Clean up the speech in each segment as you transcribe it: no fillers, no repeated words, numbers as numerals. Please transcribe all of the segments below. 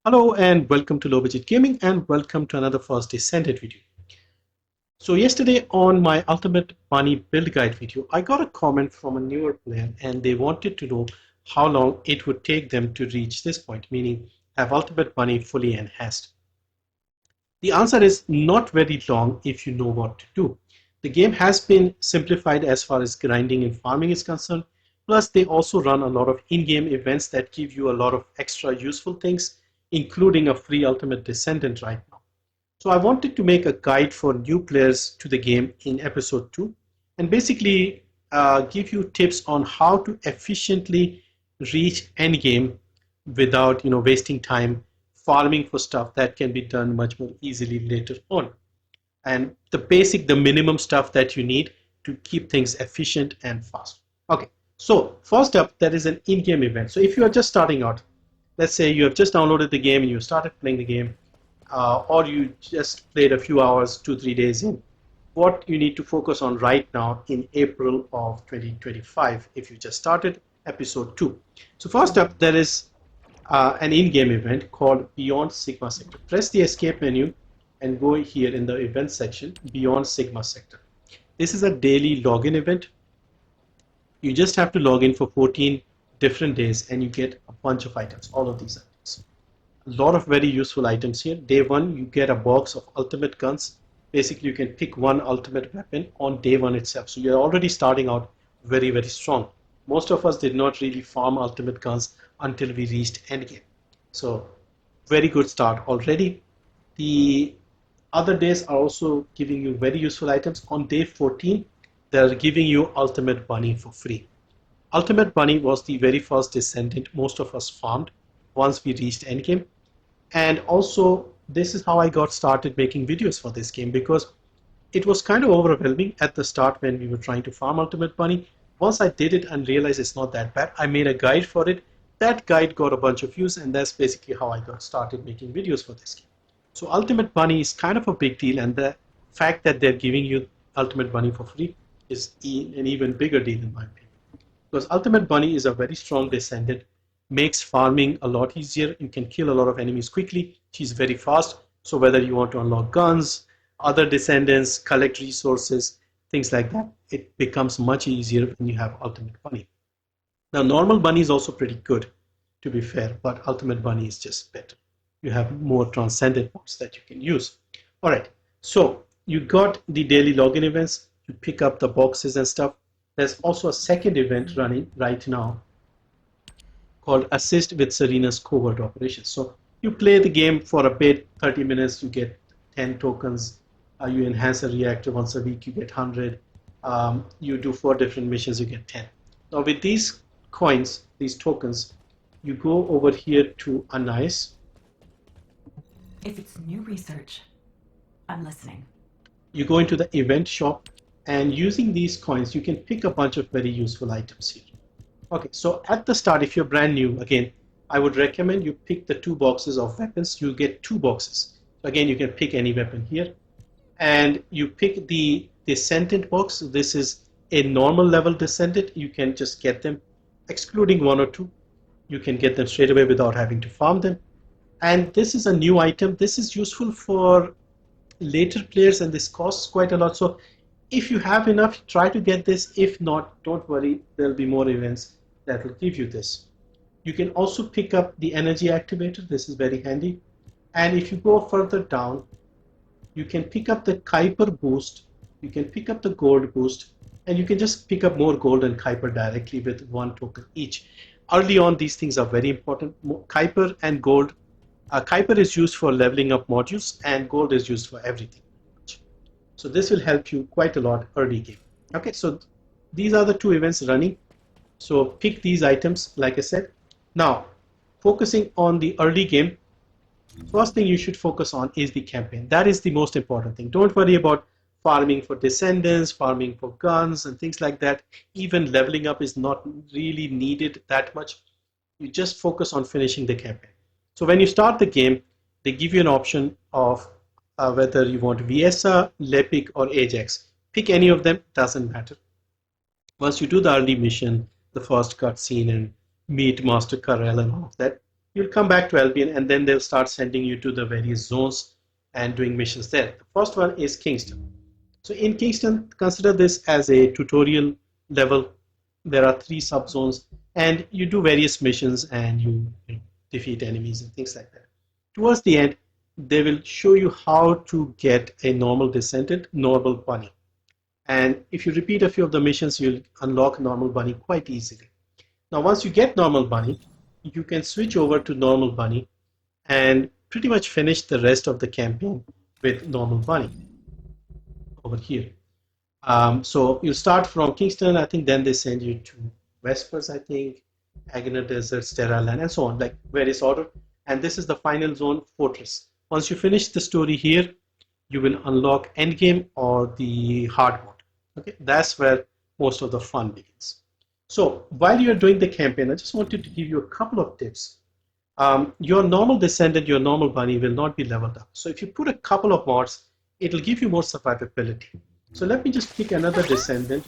Hello and welcome to Low Budget Gaming and welcome to another First Descendant video. So yesterday on my Ultimate Bunny build guide video, I got a comment from a newer player and they wanted to know how long it would take them to reach this point, meaning have Ultimate Bunny fully enhanced. The answer is not very long if you know what to do. The game has been simplified as far as grinding and farming is concerned. Plus, they also run a lot of in-game events that give you a lot of extra useful things, including a free Ultimate Descendant right now. So I wanted to make a guide for new players to the game in episode 2 and basically give you tips on how to efficiently reach endgame without wasting time farming for stuff that can be done much more easily later on. And the minimum stuff that you need to keep things efficient and fast. Okay, so first up, there is an in-game event. So if you are just starting out, let's say you have just downloaded the game and you started playing the game, or you just played a few hours, 2-3 days in, what you need to focus on right now in April of 2025 if you just started episode 2. So first up, there is an in-game event called Beyond Sigma Sector. Press the escape menu and go here in the event section, Beyond Sigma Sector. This is a daily login event. You just have to log in for 14 different days and you get a bunch of items, all of these items. A lot of very useful items here. Day 1, you get a box of ultimate guns. Basically, you can pick one ultimate weapon on day 1 itself. So you're already starting out very, very strong. Most of us did not really farm ultimate guns until we reached endgame. So very good start already. The other days are also giving you very useful items. On day 14, they're giving you Ultimate Bunny for free. Ultimate Bunny was the very first descendant most of us farmed once we reached endgame. And also, this is how I got started making videos for this game because it was kind of overwhelming at the start when we were trying to farm Ultimate Bunny. Once I did it and realized it's not that bad, I made a guide for it. That guide got a bunch of views, and that's basically how I got started making videos for this game. So Ultimate Bunny is kind of a big deal, and the fact that they're giving you Ultimate Bunny for free is an even bigger deal in my opinion. Because Ultimate Bunny is a very strong descendant, makes farming a lot easier. You can kill a lot of enemies quickly. She's very fast. So whether you want to unlock guns, other descendants, collect resources, things like that, it becomes much easier when you have Ultimate Bunny. Now, normal Bunny is also pretty good, to be fair, but Ultimate Bunny is just better. You have more transcendent modes that you can use. All right, so you got the daily login events. You pick up the boxes and stuff. There's also a second event running right now called Assist with Serena's Covert Operations. So you play the game for a bit, 30 minutes, you get 10 tokens. You enhance a reactor once a week, you get 100. You do 4 different missions, you get 10. Now with these coins, these tokens, you go over here to Anais. If it's new research, I'm listening. You go into the event shop, and using these coins, you can pick a bunch of very useful items here. Okay, so at the start, if you're brand new, again, I would recommend you pick the 2 boxes of weapons. You'll get 2 boxes. So again, you can pick any weapon here. And you pick the Descendant box. This is a normal level Descendant. You can just get them, excluding 1 or 2. You can get them straight away without having to farm them. And this is a new item. This is useful for later players, and this costs quite a lot. So if you have enough, try to get this. If not, don't worry. There'll be more events that will give you this. You can also pick up the energy activator. This is very handy. And if you go further down, you can pick up the Kuiper boost. You can pick up the gold boost, and you can just pick up more gold and Kuiper directly with 1 token each. Early on, these things are very important. Kuiper and gold. Kuiper is used for leveling up modules, and gold is used for everything. So this will help you quite a lot early game. Okay, so these are the 2 events running. So pick these items, like I said. Now, focusing on the early game, first thing you should focus on is the campaign. That is the most important thing. Don't worry about farming for descendants, farming for guns, and things like that. Even leveling up is not really needed that much. You just focus on finishing the campaign. So when you start the game, they give you an option of whether you want Viesa, Lepic, or Ajax. Pick any of them, doesn't matter. Once you do the early mission, the first cutscene, and meet Master Karel and all of that, You'll come back to Albion, and then they'll start sending you to the various zones and doing missions there. The first one is Kingston. So in Kingston, consider this as a tutorial level. There are 3 subzones, and you do various missions, and you defeat enemies and things like that. Towards the end, they will show you how to get a normal Descendant, normal bunny. And if you repeat a few of the missions, you'll unlock normal bunny quite easily. Now, once you get normal bunny, you can switch over to normal bunny and pretty much finish the rest of the campaign with normal bunny over here. So you start from Kingston, I think, then they send you to Vespers, I think, Agner Desert, Sterile Land, and so on, like various order. And this is the final zone, Fortress. Once you finish the story here, you will unlock Endgame or the hard mode. Okay, that's where most of the fun begins. So while you're doing the campaign, I just wanted to give you a couple of tips. Your normal Descendant, your normal bunny will not be leveled up. So if you put a couple of mods, it'll give you more survivability. So let me just pick another Descendant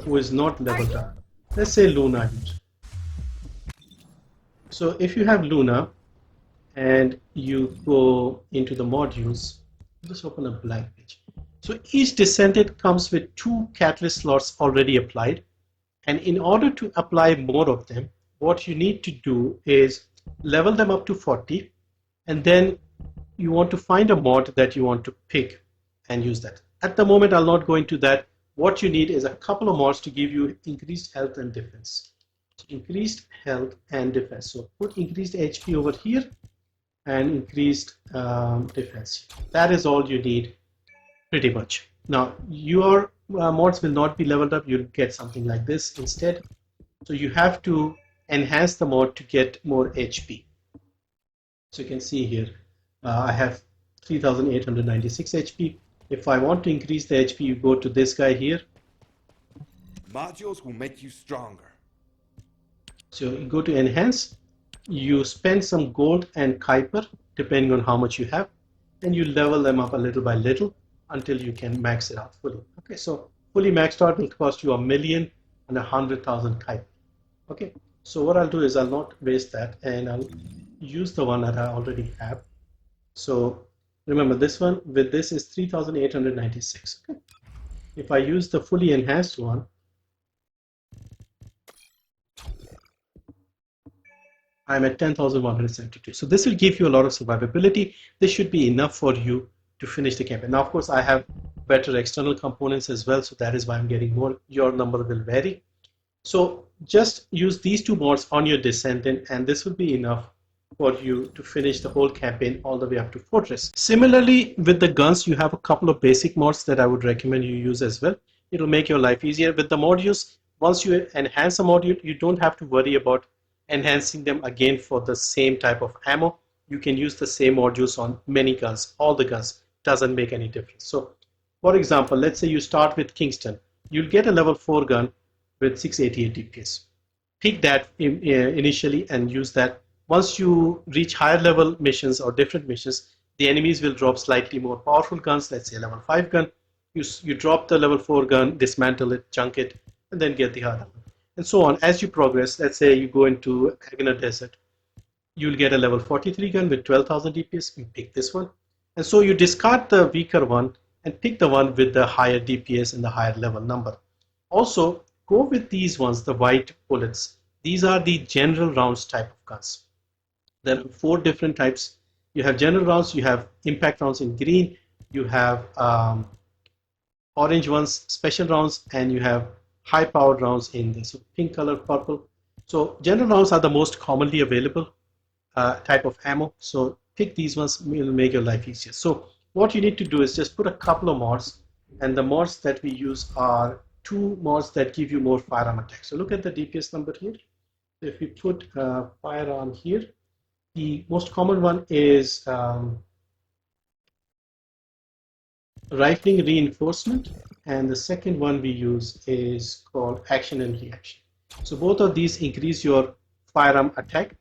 who is not leveled up. Let's say Luna here. So if you have Luna and you go into the modules, just open a blank page. So each Descendant comes with 2 catalyst slots already applied. And in order to apply more of them, what you need to do is level them up to 40, and then you want to find a mod that you want to pick and use that. At the moment, I'll not go into that. What you need is a couple of mods to give you increased health and defense. So increased health and defense. So put increased HP over here and increased defense. That is all you need, pretty much. Now, your mods will not be leveled up. You'll get something like this instead. So you have to enhance the mod to get more HP. So you can see here, I have 3896 HP. If I want to increase the HP, you go to this guy here. Modules will make you stronger. So you go to enhance, you spend some gold and Kuiper, depending on how much you have, and you level them up a little by little until you can max it out fully. Okay, so fully maxed out will cost you 1,100,000 Kuiper. Okay, so what I'll do is I'll not waste that, and I'll use the one that I already have. So remember, this one with this is 3896. Okay. If I use the fully enhanced one, I'm at 10,172. So this will give you a lot of survivability. This should be enough for you to finish the campaign. Now, of course, I have better external components as well, so that is why I'm getting more. Your number will vary. So just use these 2 mods on your Descendant, and this will be enough for you to finish the whole campaign all the way up to Fortress. Similarly, with the guns, you have a couple of basic mods that I would recommend you use as well. It'll make your life easier. With the modules, once you enhance a module, you don't have to worry about enhancing them again for the same type of ammo. You can use the same modules on many guns, all the guns. Doesn't make any difference. So for example, let's say you start with Kingston. You'll get a level 4 gun with 688 DPS. Pick that initially and use that. Once you reach higher level missions or different missions, the enemies will drop slightly more powerful guns, let's say a level 5 gun. You drop the level 4 gun, dismantle it, chunk it, and then get the harder one. And so on. As you progress, let's say you go into Agner Desert, you'll get a level 43 gun with 12,000 DPS. You pick this one. And so you discard the weaker one and pick the one with the higher DPS and the higher level number. Also, go with these ones, the white bullets. These are the general rounds type of guns. There are 4 different types. You have general rounds, you have impact rounds in green, you have orange ones, special rounds, and you have high powered rounds in this pink color, purple. So general rounds are the most commonly available type of ammo. So pick these ones, will make your life easier. So what you need to do is just put a couple of mods, and the mods that we use are 2 mods that give you more firearm attack. So look at the DPS number here. If we put firearm here, the most common one is rifling reinforcement, and the second one we use is called action and reaction. So both of these increase your firearm attack,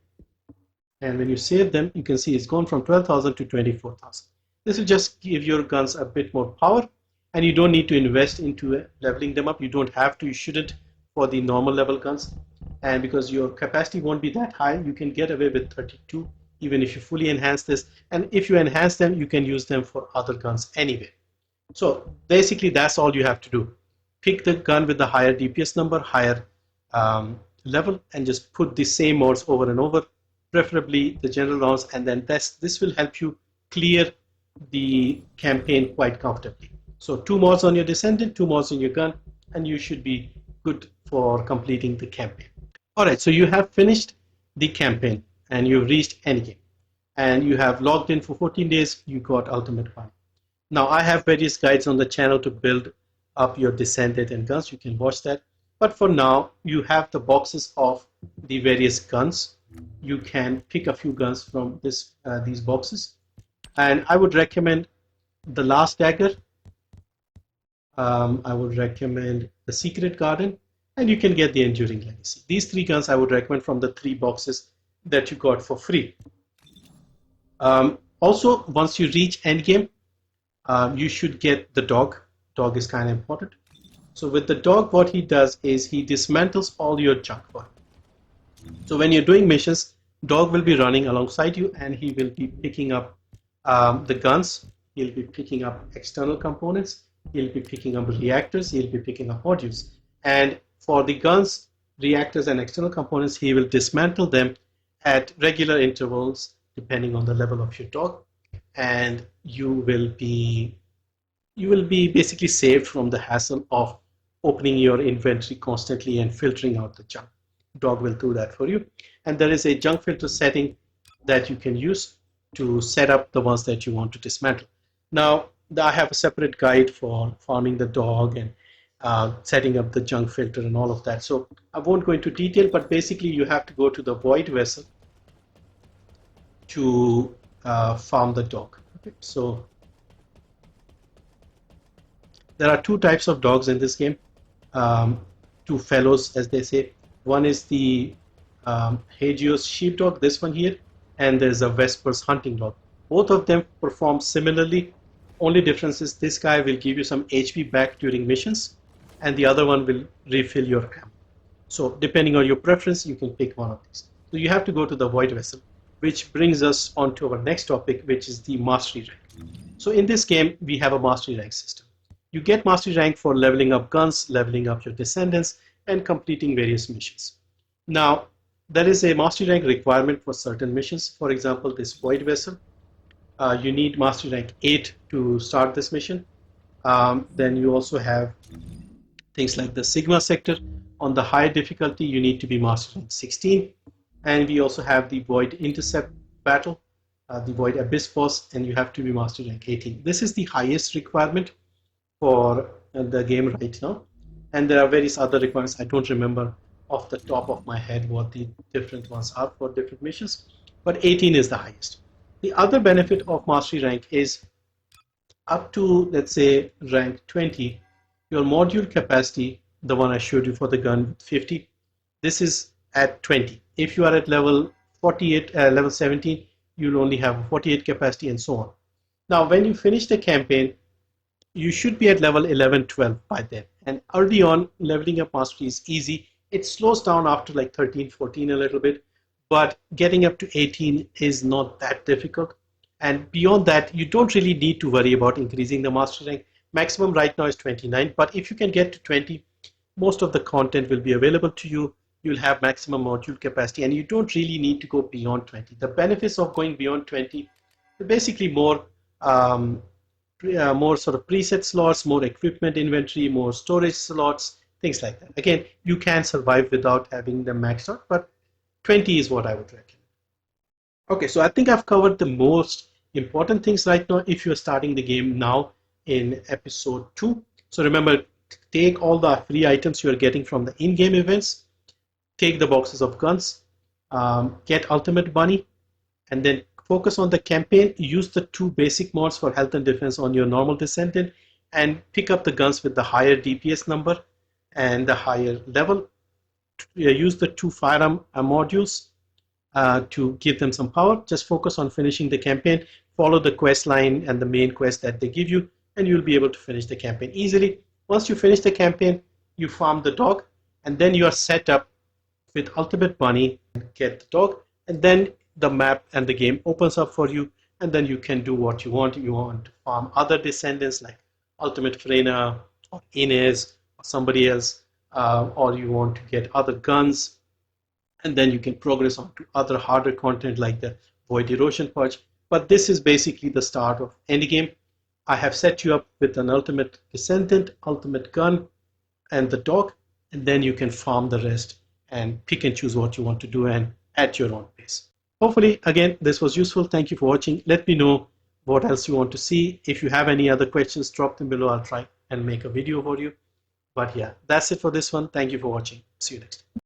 and when you save them, you can see it's gone from 12,000 to 24,000. This will just give your guns a bit more power, and you don't need to invest into leveling them up. You don't have to, you shouldn't for the normal level guns. and because your capacity won't be that high, you can get away with 32 even if you fully enhance this. And if you enhance them, you can use them for other guns anyway. So basically that's all you have to do. Pick the gun with the higher DPS number, higher level, and just put the same mods over and over, preferably the general rounds, and then this will help you clear the campaign quite comfortably. So 2 mods on your Descendant, 2 mods on your gun, and you should be good for completing the campaign. Alright, so you have finished the campaign and you've reached endgame, and you have logged in for 14 days, you got ultimate fun. Now I have various guides on the channel to build up your Descendant and guns, you can watch that. But for now, you have the boxes of the various guns. You can pick a few guns from these boxes. And I would recommend the Last Dagger. I would recommend the Secret Garden. And you can get the Enduring Legacy. These 3 guns I would recommend from the 3 boxes that you got for free. Also, once you reach endgame, you should get the dog. Dog is kind of important. So with the dog, what he does is he dismantles all your junk for you. So when you're doing missions, dog will be running alongside you, and he will be picking up the guns. He'll be picking up external components. He'll be picking up reactors. He'll be picking up modules. And for the guns, reactors, and external components, he will dismantle them at regular intervals depending on the level of your dog, and you will be basically saved from the hassle of opening your inventory constantly and filtering out the junk. Dog will do that for you. And there is a junk filter setting that you can use to set up the ones that you want to dismantle. Now, I have a separate guide for farming the dog and setting up the junk filter and all of that. So I won't go into detail, but basically you have to go to the void vessel to farm the dog. Okay, so there are 2 types of dogs in this game, 2 fellows, as they say. One is the Hagios sheepdog, this one here, and there's a Vespers hunting dog. Both of them perform similarly. Only difference is this guy will give you some HP back during missions, and the other one will refill your ammo. So depending on your preference, you can pick one of these. So you have to go to the void vessel, which brings us on to our next topic, which is the mastery rank. So in this game, we have a mastery rank system. You get mastery rank for leveling up guns, leveling up your Descendants, and completing various missions. Now, there is a mastery rank requirement for certain missions. For example, this void vessel, you need mastery rank 8 to start this mission. Then you also have things like the Sigma sector. On the high difficulty, you need to be mastery rank 16. And we also have the void intercept battle, the void abyss boss, and you have to be mastery rank 18. This is the highest requirement for the game right now. And there are various other requirements. I don't remember off the top of my head what the different ones are for different missions, but 18 is the highest. The other benefit of mastery rank is up to, let's say, rank 20, your module capacity, the one I showed you for the gun, 50, this is at 20. If you are at level 48, level 17, you'll only have 48 capacity, and so on. Now, when you finish the campaign, you should be at level 11, 12 by then. And early on, leveling up mastery is easy. It slows down after like 13, 14 a little bit, but getting up to 18 is not that difficult. And beyond that, you don't really need to worry about increasing the mastery rank. Maximum right now is 29, but if you can get to 20, most of the content will be available to you. You'll have maximum module capacity, and you don't really need to go beyond 20. The benefits of going beyond 20 are basically more sort of preset slots, more equipment inventory, more storage slots, things like that. Again, you can survive without having them maxed out, but 20 is what I would recommend. Okay, so I think I've covered the most important things right now if you're starting the game now in episode 2. So remember, take all the free items you're getting from the in-game events, take the boxes of guns, get ultimate bunny, and then focus on the campaign. Use the 2 basic mods for health and defense on your normal Descendant, and pick up the guns with the higher DPS number and the higher level. Use the 2 firearm modules to give them some power. Just focus on finishing the campaign. Follow the quest line and the main quest that they give you, and you'll be able to finish the campaign easily. Once you finish the campaign, you farm the dog, and then you are set up with Ultimate Bunny, get the dog, and then the map and the game opens up for you, and then you can do what you want. You want to farm other descendants like Ultimate Frena or Inez or somebody else, or you want to get other guns, and then you can progress on to other harder content like the Void Erosion Purge. But this is basically the start of any game. I have set you up with an Ultimate Descendant, Ultimate Gun, and the dog, and then you can farm the rest and pick and choose what you want to do and at your own pace. Hopefully, again, this was useful. Thank you for watching. Let me know what else you want to see. If you have any other questions, drop them below. I'll try and make a video for you. But yeah, that's it for this one. Thank you for watching. See you next time.